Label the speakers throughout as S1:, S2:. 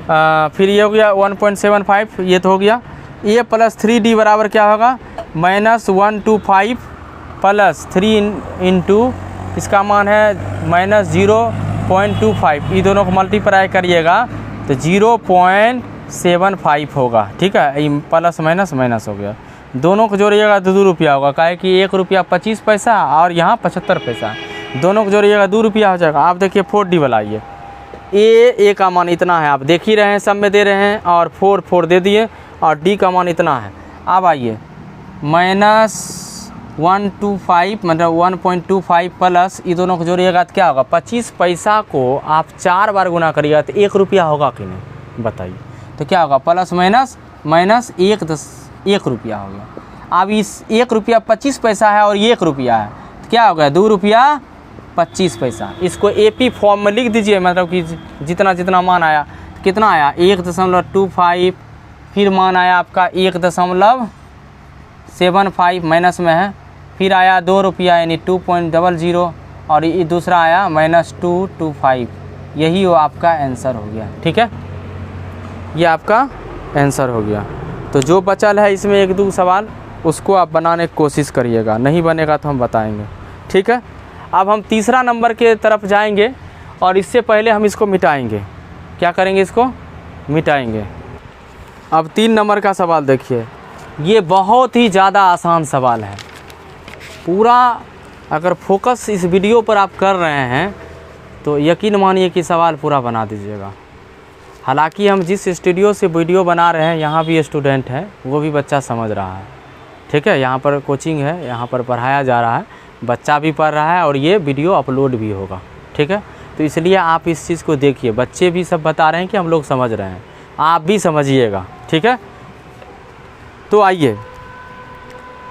S1: फिर ये हो गया 1.75, ये तो हो गया। a प्लस 3d बराबर क्या होगा, -125 प्लस 3 इंटू इसका मान है -0.25, ये दोनों को मल्टीप्लाई करिएगा तो 0.75 होगा। ठीक है, ये प्लस माइनस माइनस हो गया, दोनों को जोड़िएगा तो 2 रुपया होगा, काहे कि 1 रुपया 25 पैसा और यहाँ 75 पैसा, दोनों को जोड़िएगा 2 रुपया हो जाएगा। आप देखिए 4d वाला, ये a का मान इतना है, आप देख ही रहे हैं, सब में दे रहे हैं, और 4 दे दिए, और d का मान इतना है। अब आइए -125 मतलब 1.25 प्लस ये दोनों को जोड़िएगा तो क्या होगा, 25 पैसा को आप 4 बार गुना करिएगा तो 1 रुपया होगा कि नहीं, बताइए। तो क्या होगा, प्लस माइनस माइनस 1 रुपया हो गया। अब इस 1 रुपया 25 पैसा है और ये 1 रुपया है, तो क्या हो गया, 2 रुपया 25 पैसा। इसको AP फॉर्म में लिख दीजिए, मतलब कि जितना जितना मान आया, कितना आया 1.25, फिर मान आया आपका 1.75 माइनस में है, फिर आया 2 रुपया यानी 2.00, और ये दूसरा आया -225, यही वो आपका आंसर हो गया। ठीक है, ये आपका आंसर हो गया। तो जो बचल है इसमें 1-2 सवाल, उसको आप बनाने की कोशिश करिएगा, नहीं बनेगा तो हम बताएंगे। ठीक है, अब हम तीसरा नंबर के तरफ जाएंगे, और इससे पहले हम इसको मिटाएंगे। क्या करेंगे, इसको मिटाएंगे। अब 3 नंबर का सवाल देखिए, ये बहुत ही ज़्यादा आसान सवाल है। पूरा अगर फोकस इस वीडियो पर आप कर रहे हैं तो यकीन मानिए कि सवाल पूरा बना दीजिएगा। हालांकि हम जिस स्टूडियो से वीडियो बना रहे हैं, यहाँ भी स्टूडेंट है, वो भी बच्चा समझ रहा है। ठीक है, यहाँ पर कोचिंग है, यहाँ पर पढ़ाया जा रहा है, बच्चा भी पढ़ रहा है, और ये वीडियो अपलोड भी होगा। ठीक है, तो इसलिए आप इस चीज़ को देखिए, बच्चे भी सब बता रहे हैं कि हम लोग समझ रहे हैं, आप भी समझिएगा। ठीक है, तो आइए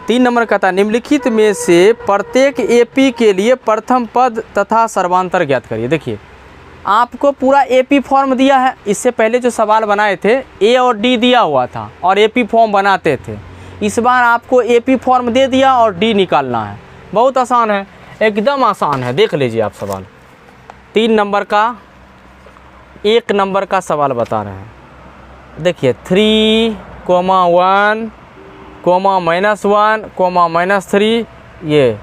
S1: 3 नंबर का था, निम्नलिखित में से प्रत्येक AP के लिए प्रथम पद तथा सर्वांतर ज्ञात करिए। देखिए आपको पूरा AP फॉर्म दिया है, इससे पहले जो सवाल बनाए थे A और D दिया हुआ था और AP फॉर्म बनाते थे, इस बार आपको AP फॉर्म दे दिया और D निकालना है। बहुत आसान है, एकदम आसान है, देख लीजिए आप सवाल। 3 नंबर का 1 नंबर का सवाल बता रहे हैं। देखिए 3, -1, -1, -3, ये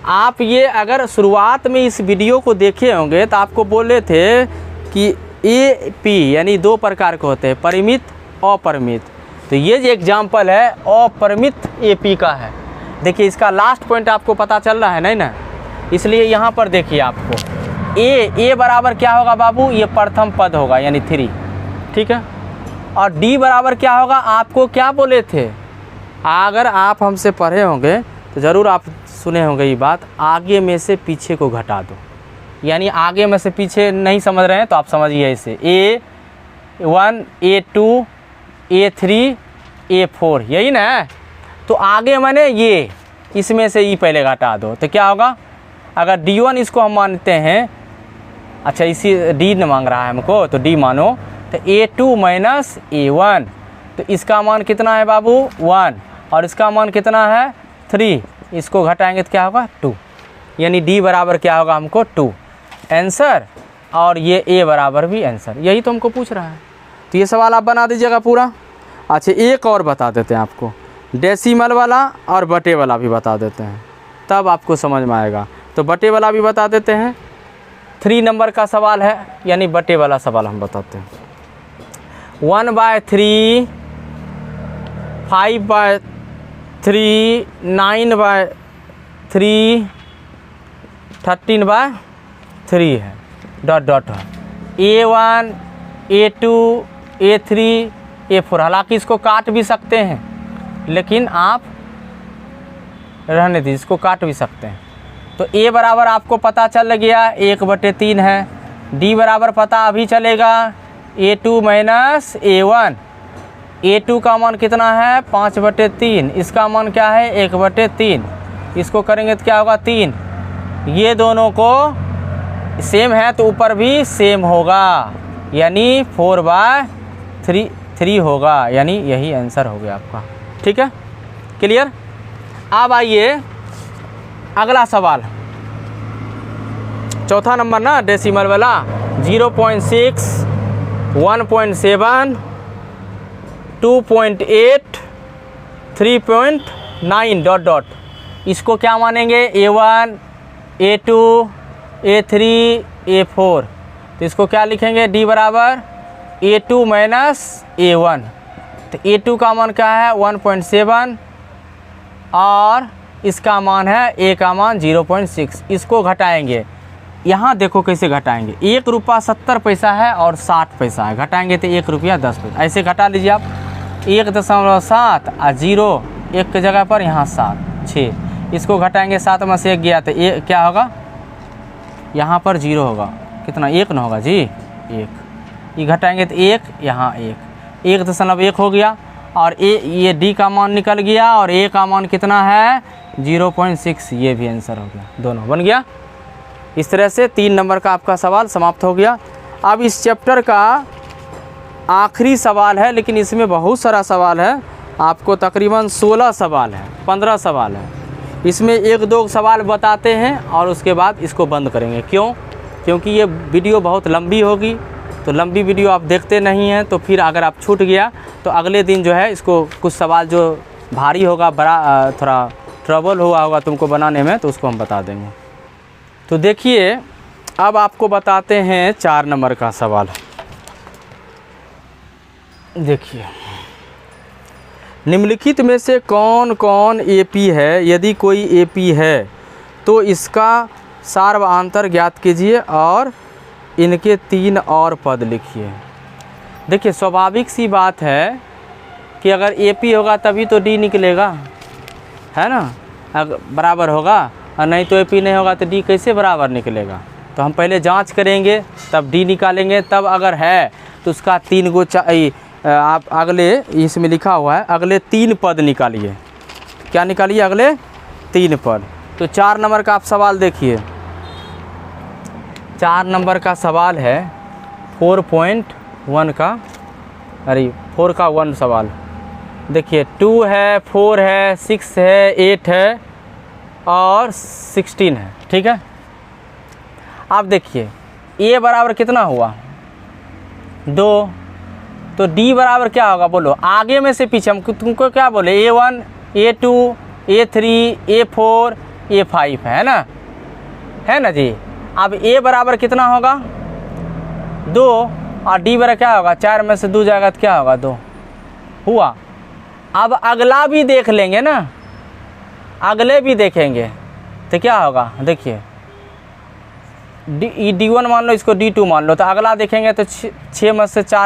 S1: आप ये अगर शुरुआत में इस वीडियो को देखे होंगे तो आपको बोले थे कि AP यानी 2 प्रकार के होते हैं, परिमित, अपरिमित। तो ये जो एग्जाम्पल है अपरिमित AP का है। देखिए इसका लास्ट पॉइंट आपको पता चल रहा है नहीं ना, इसलिए यहाँ पर देखिए आपको A बराबर क्या होगा बाबू, ये प्रथम पद होगा यानी 3। ठीक है, और D बराबर क्या होगा, आपको क्या बोले थे, अगर आप हमसे पढ़े होंगे तो ज़रूर आप सुने होंगे ये बात, आगे में से पीछे को घटा दो। यानी आगे में से पीछे नहीं समझ रहे हैं तो आप समझिए इसे, A1, A2, A3, A4, यही ना। तो आगे मैंने ये, इसमें से E पहले घटा दो तो क्या होगा, अगर D1 इसको हम मानते हैं, अच्छा इसी D न मांग रहा है हमको तो D मानो, तो A2 माइनस A1, तो इसका मान कितना है बाबू 1, और इसका मान कितना है 3, इसको घटाएंगे तो क्या होगा 2, यानी D बराबर क्या होगा हमको 2 आंसर, और ये A बराबर भी आंसर, यही तो हमको पूछ रहा है। तो ये सवाल आप बना दीजिएगा पूरा। अच्छा एक और बता देते हैं आपको, डेसिमल वाला और बटे वाला भी बता देते हैं, तब आपको समझ में आएगा। तो बटे वाला भी बता देते हैं, 3 नंबर का सवाल है, यानी बटे वाला सवाल हम बताते हैं। 1/3, 5/3, 9/3, 13/3 है, डॉट डॉट है, A1, A2, A3, A4। हालांकि इसको काट भी सकते हैं, लेकिन आप रहने दीजिए, इसको काट भी सकते हैं। तो A बराबर आपको पता चल गया 1/3 है, D बराबर पता अभी चलेगा A2 माइनस A1, A2 का मान कितना है 5/3, इसका मान क्या है 1/3, इसको करेंगे तो क्या होगा 3, ये दोनों को सेम है तो ऊपर भी सेम होगा, यानी 4/3 होगा, यानी यही आंसर हो गया आपका। ठीक है, क्लियर। अब आइए अगला सवाल, चौथा नंबर ना डेसिमल वाला, 0.6, 1.7, 2.8, 3.9 डॉट डॉट। इसको क्या मानेंगे? A1, A2, A3, A4। तो इसको क्या लिखेंगे? D बराबर A2 माइनस A1। तो A2 का मान क्या है? 1.7 और इसका मान है A का मान 0.6। इसको घटाएंगे, यहाँ देखो कैसे घटाएंगे। 1 रुपया 70 पैसा है और 60 पैसा है, घटाएंगे तो 1 रुपया 10 पैसा। ऐसे घटा लीजिए आप। 1.7 और 0 1 की जगह पर यहाँ 7 6। इसको घटाएंगे, 7 में से 1 गया तो क्या होगा? यहाँ पर 0 होगा। कितना? 1 ना होगा जी, 1। ये घटाएंगे तो 1, यहाँ 1.1 हो गया। और ये D का मान निकल गया और A का मान कितना है? 0.6। ये भी आंसर हो गया, दोनों बन गया। इस तरह से 3 नंबर का आपका सवाल समाप्त हो गया। अब इस चैप्टर का आखिरी सवाल है, लेकिन इसमें बहुत सारा सवाल है। आपको तकरीबन 16 सवाल है, 15 सवाल है। इसमें 1-2 सवाल बताते हैं और उसके बाद इसको बंद करेंगे। क्यों? क्योंकि ये वीडियो बहुत लंबी होगी, तो लंबी वीडियो आप देखते नहीं हैं, तो फिर अगर आप छूट गया तो अगले दिन जो है इसको कुछ सवाल जो भारी होगा, बड़ा थोड़ा ट्रबल हुआ होगा तुमको बनाने में, तो उसको हम बता देंगे। तो देखिए, अब आपको बताते हैं 4 नंबर का सवाल। देखिए, निम्नलिखित में से कौन कौन AP है? यदि कोई AP है तो इसका सार्वधातुक ज्ञात कीजिए और इनके 3 और पद लिखिए। देखिए, स्वाभाविक सी बात है कि अगर AP होगा तभी तो D निकलेगा, है ना? अगर बराबर होगा और नहीं तो AP नहीं होगा तो D कैसे बराबर निकलेगा? तो हम पहले जांच करेंगे तब D निकालेंगे। तब अगर है तो उसका 3 गो आप अगले इसमें लिखा हुआ है, अगले 3 पद निकालिए। क्या निकालिए? अगले 3 पद। तो 4 नंबर का आप सवाल देखिए। 4 नंबर का सवाल है 4.1 का, अरे 4 का 1 सवाल। देखिए, 2 है, 4 है, 6 है, 8 है और 16 है। ठीक है, आप देखिए A बराबर कितना हुआ? 2। तो D बराबर क्या होगा? बोलो, आगे में से पीछे। हम तुमको क्या बोले? A1, A2, A3, A4, A5 है ना? है ना जी? अब A बराबर कितना होगा? 2 और D बराबर क्या होगा? 4 में से 2 जाएगा तो क्या होगा? 2 हुआ। अब अगला भी देख लेंगे ना, अगले भी देखेंगे तो क्या होगा? देखिए, D1 मान लो, इसको D2 मान लो, तो अगला देखेंगे तो 6 में से 4